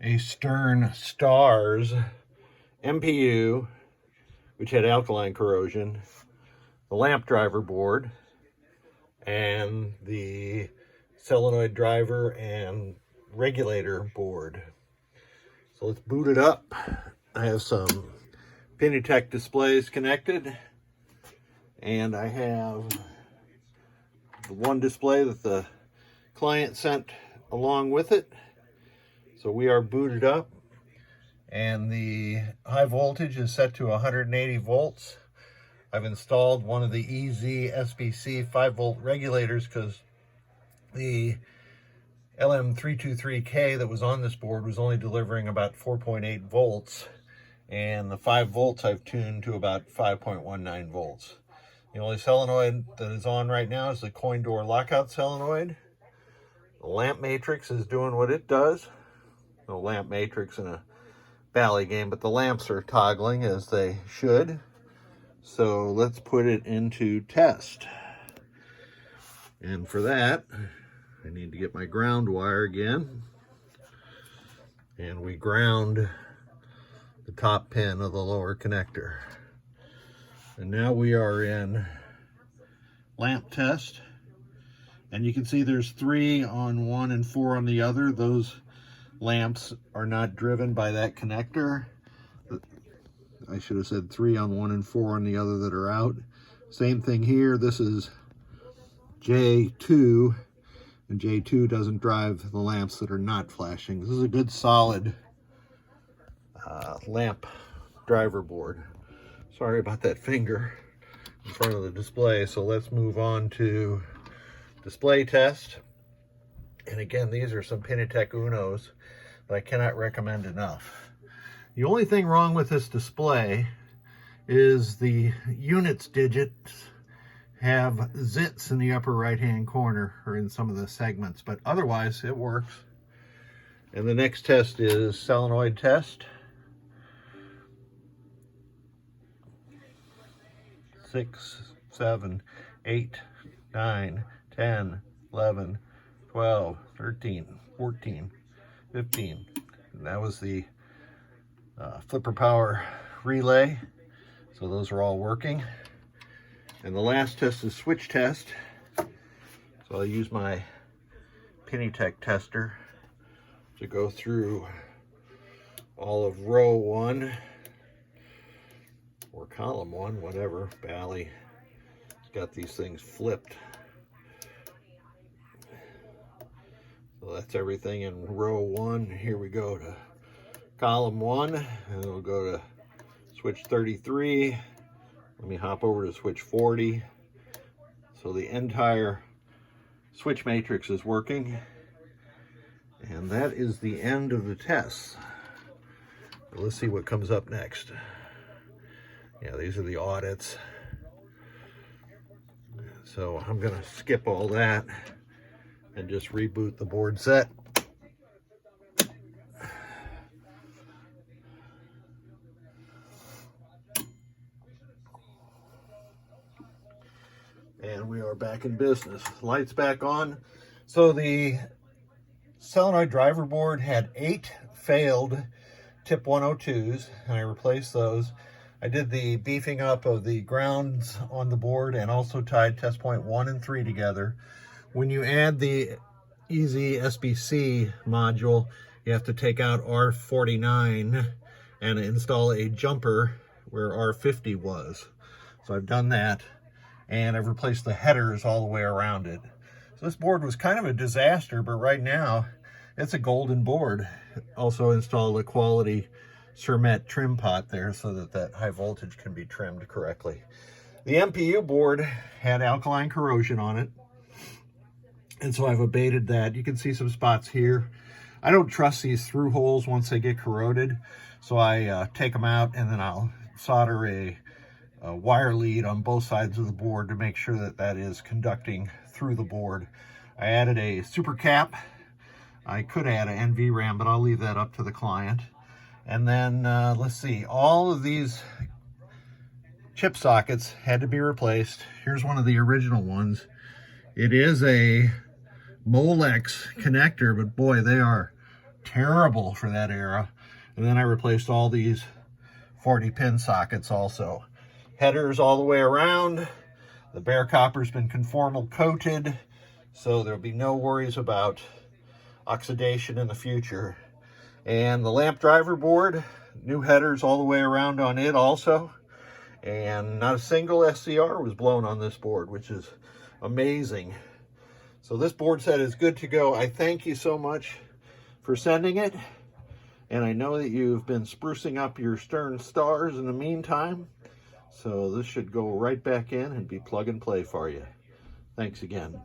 a Stern Stars MPU, which had alkaline corrosion, the lamp driver board, and the solenoid driver and regulator board. So let's boot it up. I have some Pennytech displays connected, and I have the one display that the client sent along with it. So we are booted up, and the high voltage is set to 180 volts. I've installed one of the ezSBC 5-volt regulators because the LM323K that was on this board was only delivering about 4.8 volts, and the 5 volts I've tuned to about 5.19 volts. The only solenoid that is on right now is the coin door lockout solenoid. The lamp matrix is doing what it does. No lamp matrix in a Bally game, but the lamps are toggling as they should. So let's put it into test. And for that, I need to get my ground wire again. And we ground the top pin of the lower connector. And now we are in lamp test. And you can see there's 3 on one and 4 on the other. Those lamps are not driven by that connector. I should have said 3 on one and 4 on the other that are out. Same thing here. This is J2, and J2 doesn't drive the lamps that are not flashing. This is a good solid lamp driver board. Sorry about that finger in front of the display. So let's move on to display test. And again, these are some Pennytech Unos that I cannot recommend enough. The only thing wrong with this display is the units digits have zits in the upper right hand corner or in some of the segments, but otherwise it works. And the next test is solenoid test. 6, 7, 8, 9, 10, 11, 12, 13, 14, 15. And that was the flipper power relay. So those are all working. And the last test is switch test. So I'll use my Pennytech tester to go through all of row 1 or column 1, whatever. Bally got these things flipped. So that's everything in row 1. Here we go to column 1, and we'll go to switch 33. Let me hop over to switch 40. So the entire switch matrix is working, and that is the end of the test. Let's see what comes up next. Yeah, these are the audits. So I'm gonna skip all that and just reboot the board set. And we are back in business. Lights back on. So the solenoid driver board had 8 failed tip 102s, and I replaced those. I did the beefing up of the grounds on the board and also tied test point 1 and 3 together. When you add the ezSBC module, you have to take out R49 and install a jumper where R50 was. So I've done that, and I've replaced the headers all the way around it. So this board was kind of a disaster, but right now it's a golden board. Also installed a quality Cermet trim pot there so that that high voltage can be trimmed correctly. The MPU board had alkaline corrosion on it, and so I've abated that. You can see some spots here. I don't trust these through holes once they get corroded, so I take them out, and then I'll solder a wire lead on both sides of the board to make sure that that is conducting through the board. I added a super cap. I could add an NVRAM, but I'll leave that up to the client. And then let's see, all of these chip sockets had to be replaced. Here's one of the original ones. It is a Molex connector, but boy, they are terrible for that era. And then I replaced all these 40 pin sockets also. Headers all the way around. The bare copper's been conformal coated, so there'll be no worries about oxidation in the future. And the lamp driver board, new headers all the way around on it also. And not a single SCR was blown on this board, which is amazing. So this board set is good to go. I thank you so much for sending it. And I know that you've been sprucing up your Stern stars in the meantime. So this should go right back in and be plug and play for you. Thanks again.